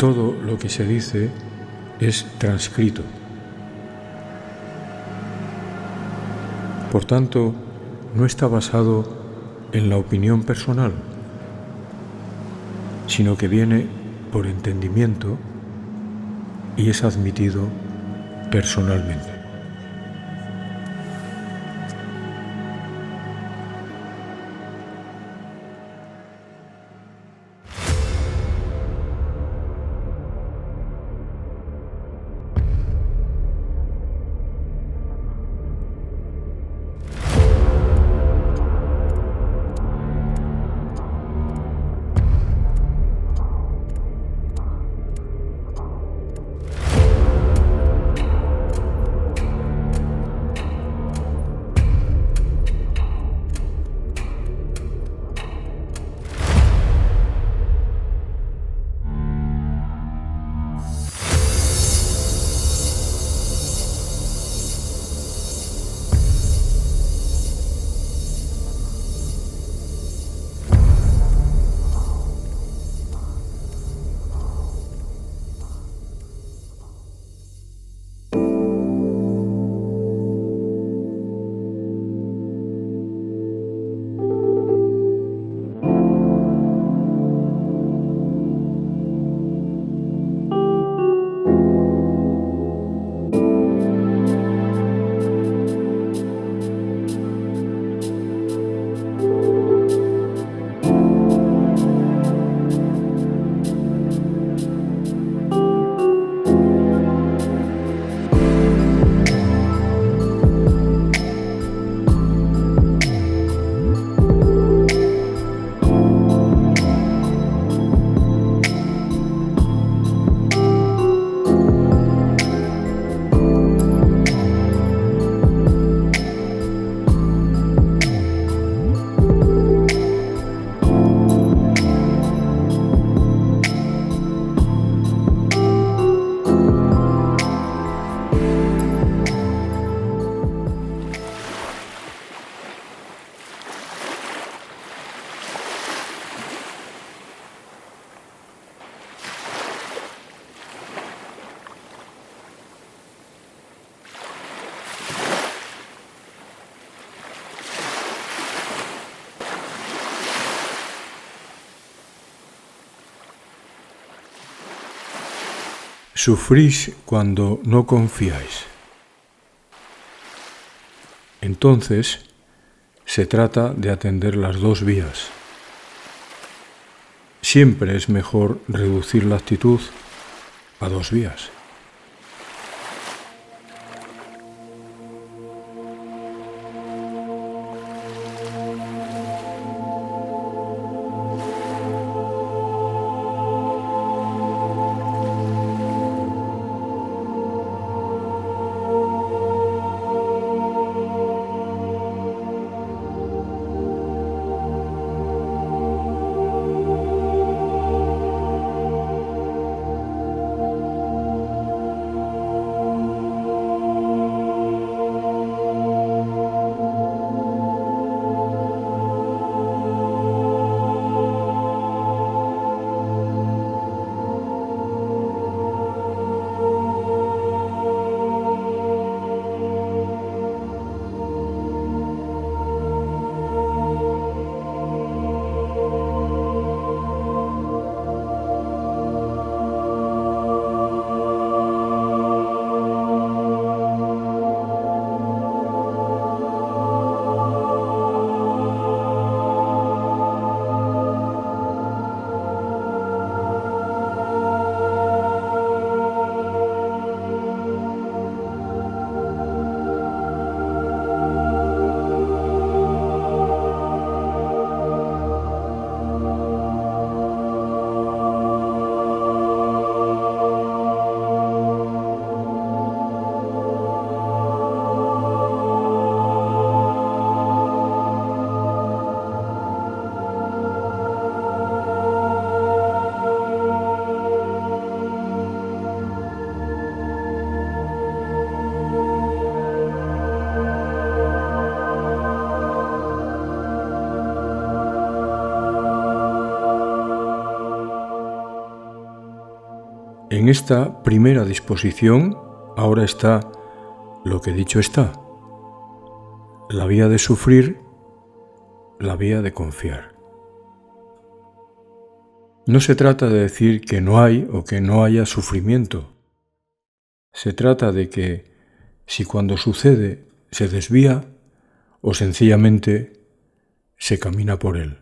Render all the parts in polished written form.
todo lo que se dice es transcrito. Por tanto, no está basado en la opinión personal, sino que viene por entendimiento y es admitido personalmente. Sufrís cuando no confiáis. Entonces, se trata de atender las dos vías. Siempre es mejor reducir la actitud a dos vías. En esta primera disposición ahora está lo que dicho está, la vía de sufrir, la vía de confiar. No se trata de decir que no hay o que no haya sufrimiento. Se trata de que si cuando sucede se desvía o sencillamente se camina por él.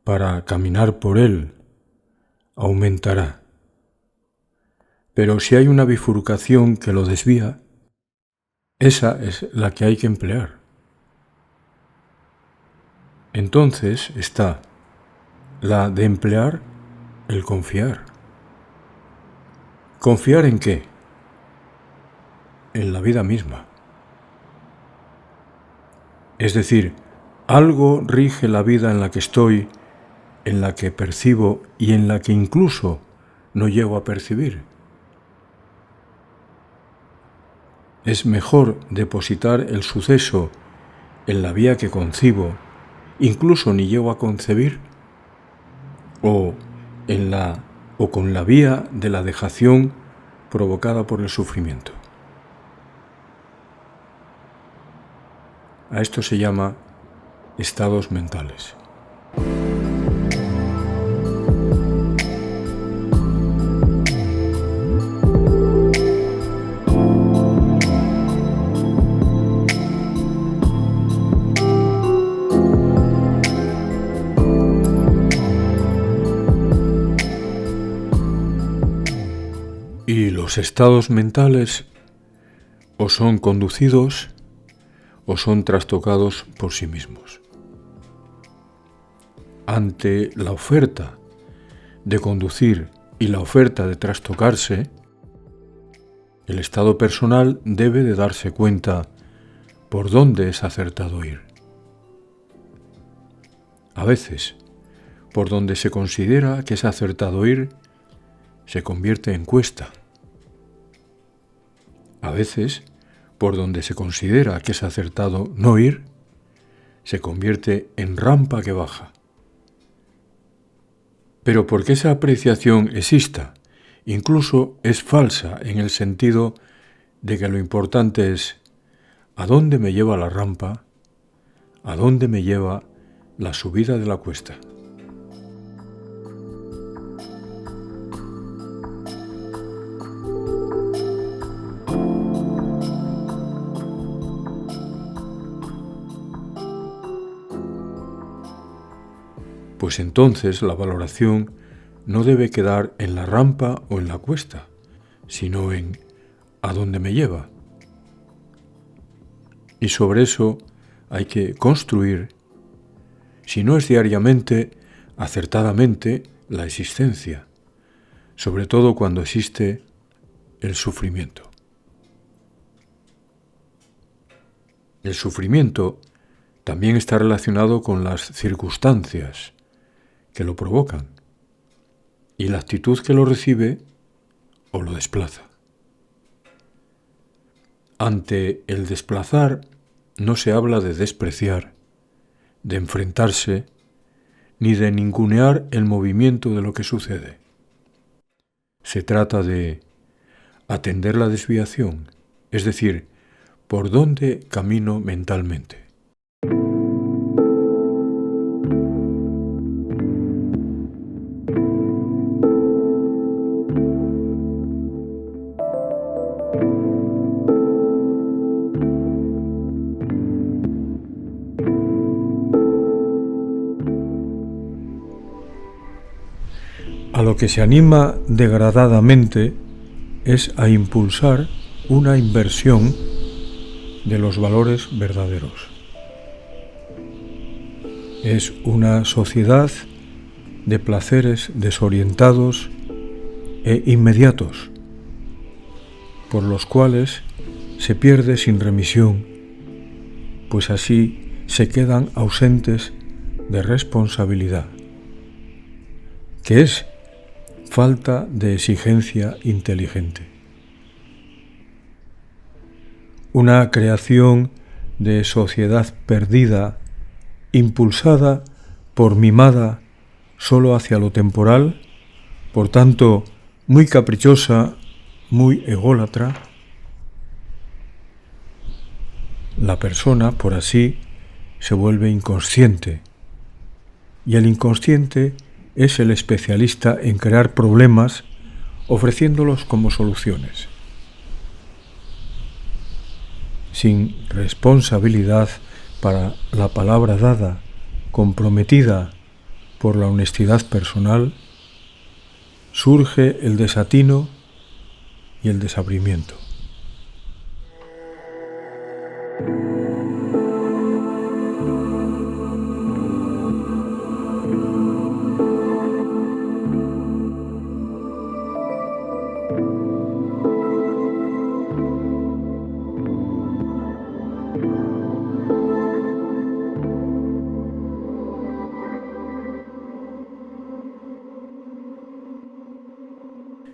Para caminar por él aumentará. Pero si hay una bifurcación que lo desvía, esa es la que hay que emplear. Entonces está la de emplear el confiar. ¿Confiar en qué? En la vida misma. Es decir, algo rige la vida en la que estoy, en la que percibo y en la que incluso no llego a percibir. Es mejor depositar el suceso en la vía que concibo, incluso ni llego a concebir, o con la vía de la dejación provocada por el sufrimiento. A esto se llama estados mentales. Y los estados mentales o son conducidos o son trastocados por sí mismos. Ante la oferta de conducir y la oferta de trastocarse, el estado personal debe de darse cuenta por dónde es acertado ir. A veces, por donde se considera que es acertado ir, se convierte en cuesta. A veces, por donde se considera que es acertado no ir, se convierte en rampa que baja. Pero porque esa apreciación exista, incluso es falsa en el sentido de que lo importante es ¿a dónde me lleva la rampa? ¿A dónde me lleva la subida de la cuesta? Pues entonces la valoración no debe quedar en la rampa o en la cuesta, sino en ¿a dónde me lleva? Y sobre eso hay que construir, si no es diariamente, acertadamente, la existencia, sobre todo cuando existe el sufrimiento. El sufrimiento también está relacionado con las circunstancias que lo provocan y la actitud que lo recibe o lo desplaza. Ante el desplazar no se habla de despreciar, de enfrentarse, ni de ningunear el movimiento de lo que sucede. Se trata de atender la desviación, es decir, por dónde camino mentalmente. A lo que se anima degradadamente es a impulsar una inversión de los valores verdaderos. Es una sociedad de placeres desorientados e inmediatos, por los cuales se pierde sin remisión, pues así se quedan ausentes de responsabilidad, que es falta de exigencia inteligente. Una creación de sociedad perdida, impulsada por mimada solo hacia lo temporal, por tanto, muy caprichosa, muy ególatra, la persona, por así, se vuelve inconsciente. Y el inconsciente es el especialista en crear problemas ofreciéndolos como soluciones. Sin responsabilidad para la palabra dada, comprometida por la honestidad personal, surge el desatino y el desabrimiento.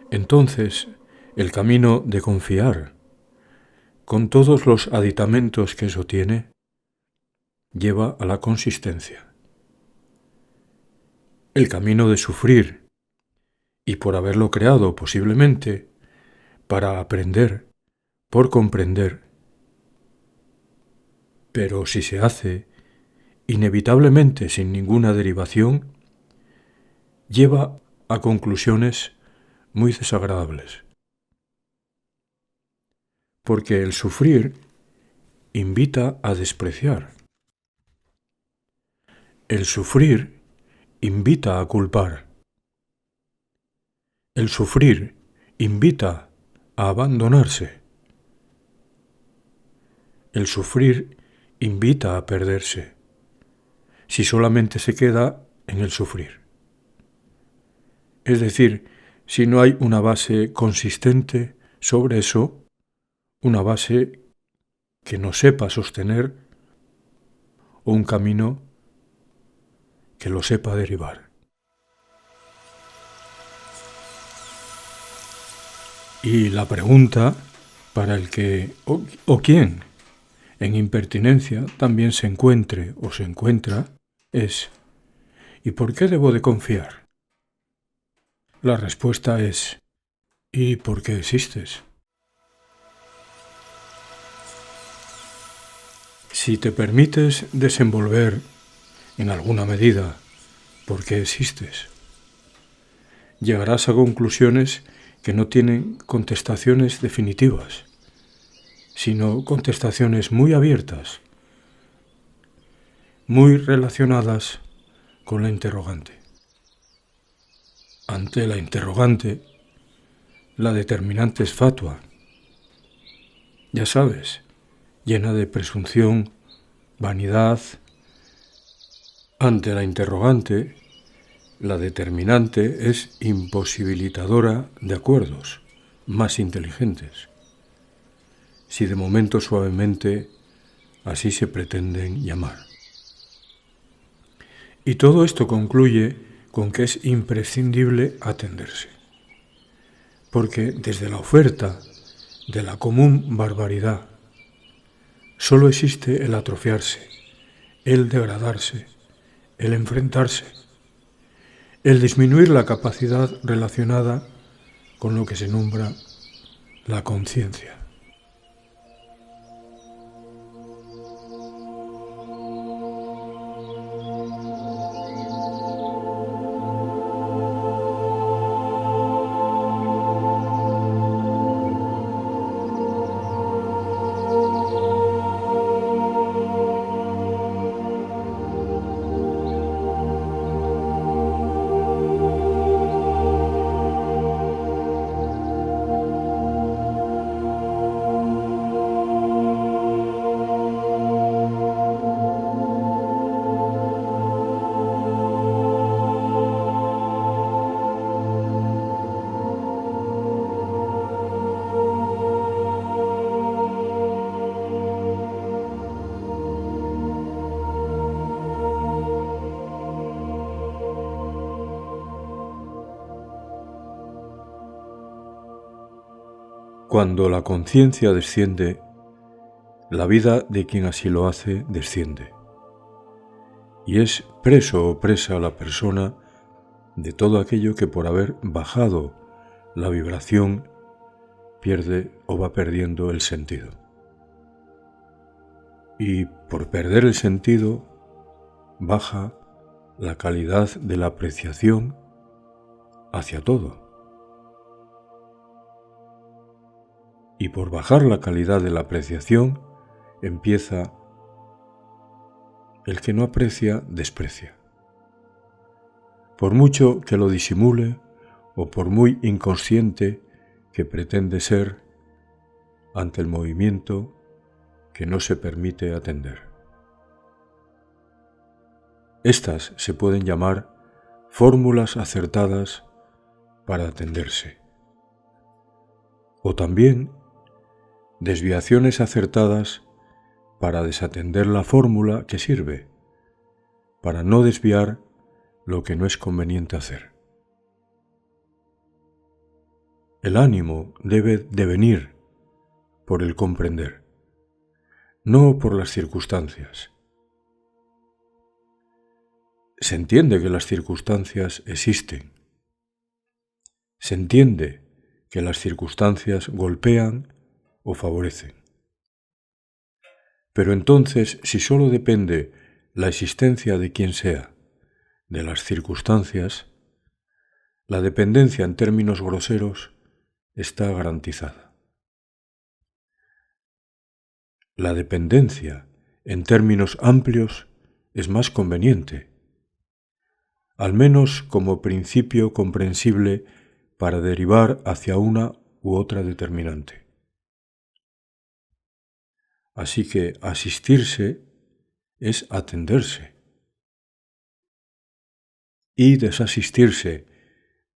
Entonces, el camino de confiar, con todos los aditamentos que eso tiene, lleva a la consistencia. El camino de sufrir, y por haberlo creado posiblemente, para aprender, por comprender, pero si se hace inevitablemente sin ninguna derivación, lleva a conclusiones muy desagradables. Porque el sufrir invita a despreciar. El sufrir invita a culpar. El sufrir invita a abandonarse. El sufrir invita a perderse, si solamente se queda en el sufrir. Es decir, si no hay una base consistente sobre eso, una base que nos sepa sostener o un camino que lo sepa derivar. Y la pregunta para el que o quien en impertinencia también se encuentre o se encuentra es: ¿y por qué debo de confiar? La respuesta es: ¿y por qué existes? Si te permites desenvolver en alguna medida por qué existes, llegarás a conclusiones que no tienen contestaciones definitivas, sino contestaciones muy abiertas, muy relacionadas con la interrogante. Ante la interrogante, la determinante es fatua, ya sabes, llena de presunción, vanidad. Ante la interrogante, la determinante es imposibilitadora de acuerdos más inteligentes, si de momento suavemente así se pretenden llamar. Y todo esto concluye con que es imprescindible atenderse, porque desde la oferta de la común barbaridad solo existe el atrofiarse, el degradarse, el enfrentarse, el disminuir la capacidad relacionada con lo que se nombra la conciencia. Cuando la conciencia desciende, la vida de quien así lo hace desciende. Y es preso o presa la persona de todo aquello que por haber bajado la vibración pierde o va perdiendo el sentido. Y por perder el sentido baja la calidad de la apreciación hacia todo. Y por bajar la calidad de la apreciación empieza el que no aprecia, desprecia. Por mucho que lo disimule o por muy inconsciente que pretende ser ante el movimiento que no se permite atender. Estas se pueden llamar fórmulas acertadas para atenderse, o también desviaciones acertadas para desatender la fórmula que sirve, para no desviar lo que no es conveniente hacer. El ánimo debe de venir por el comprender, no por las circunstancias. Se entiende que las circunstancias existen. Se entiende que las circunstancias golpean o favorecen. Pero entonces, si solo depende la existencia de quien sea de las circunstancias, la dependencia en términos groseros está garantizada. La dependencia en términos amplios es más conveniente, al menos como principio comprensible para derivar hacia una u otra determinante. Así que asistirse es atenderse. Y desasistirse,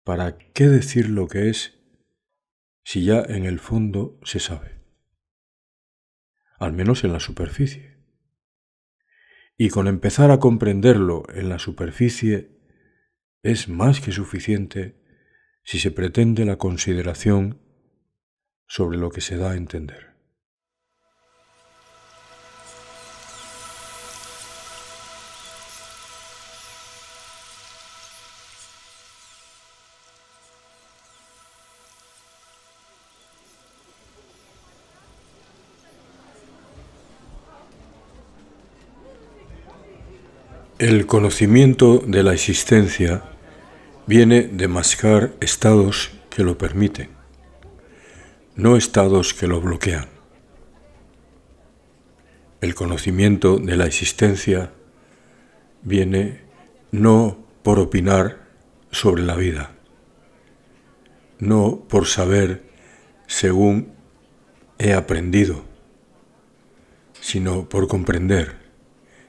¿para qué decir lo que es si ya en el fondo se sabe? Al menos en la superficie. Y con empezar a comprenderlo en la superficie es más que suficiente si se pretende la consideración sobre lo que se da a entender. El conocimiento de la existencia viene de mascar estados que lo permiten, no estados que lo bloquean. El conocimiento de la existencia viene no por opinar sobre la vida, no por saber según he aprendido, sino por comprender,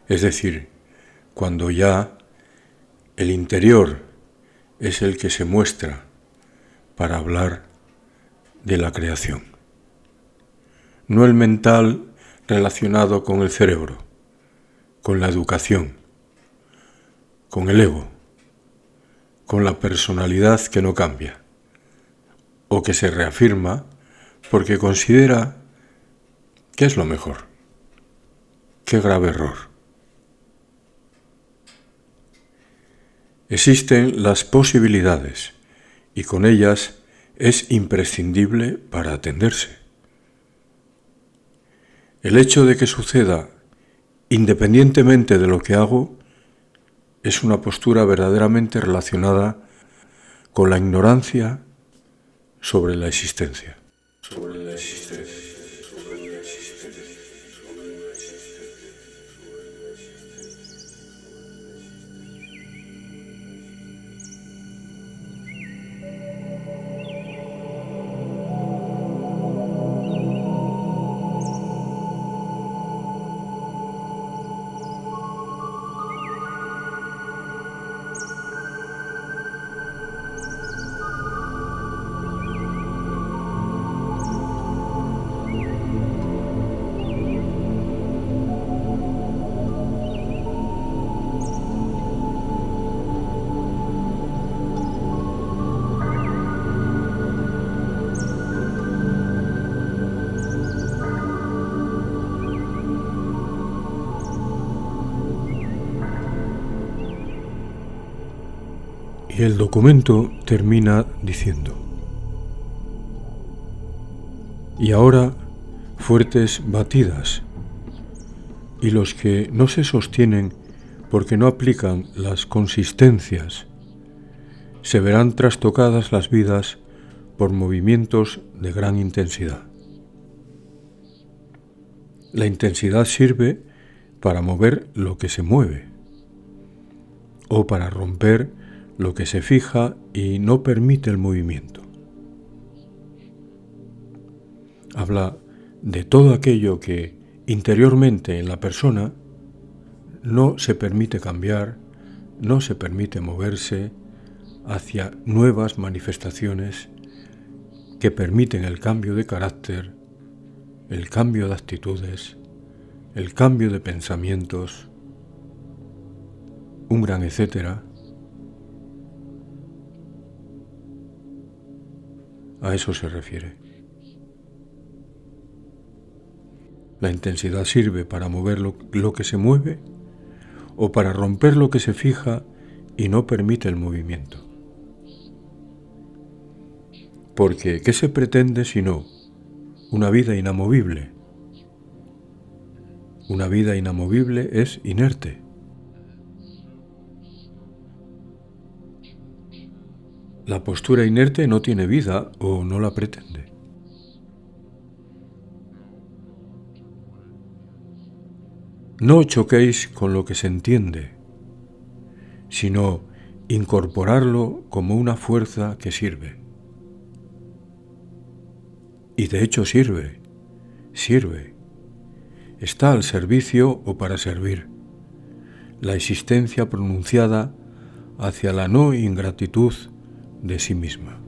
es decir, cuando ya el interior es el que se muestra para hablar de la creación, no el mental relacionado con el cerebro, con la educación, con el ego, con la personalidad que no cambia, o que se reafirma porque considera que es lo mejor. ¡Qué grave error! Existen las posibilidades y con ellas es imprescindible para atenderse. El hecho de que suceda independientemente de lo que hago es una postura verdaderamente relacionada con la ignorancia sobre la existencia. Y el documento termina diciendo: y ahora fuertes batidas, y los que no se sostienen porque no aplican las consistencias, se verán trastocadas las vidas por movimientos de gran intensidad. La intensidad sirve para mover lo que se mueve, o para romper lo que se fija y no permite el movimiento. Habla de todo aquello que interiormente en la persona no se permite cambiar, no se permite moverse hacia nuevas manifestaciones que permiten el cambio de carácter, el cambio de actitudes, el cambio de pensamientos, un gran etcétera. A eso se refiere. La intensidad sirve para mover lo que se mueve o para romper lo que se fija y no permite el movimiento. Porque, ¿qué se pretende sino una vida inamovible? Una vida inamovible es inerte. La postura inerte no tiene vida o no la pretende. No choquéis con lo que se entiende, sino incorporarlo como una fuerza que sirve. Y de hecho sirve. Está al servicio o para servir. La existencia pronunciada hacia la no ingratitud de sí misma.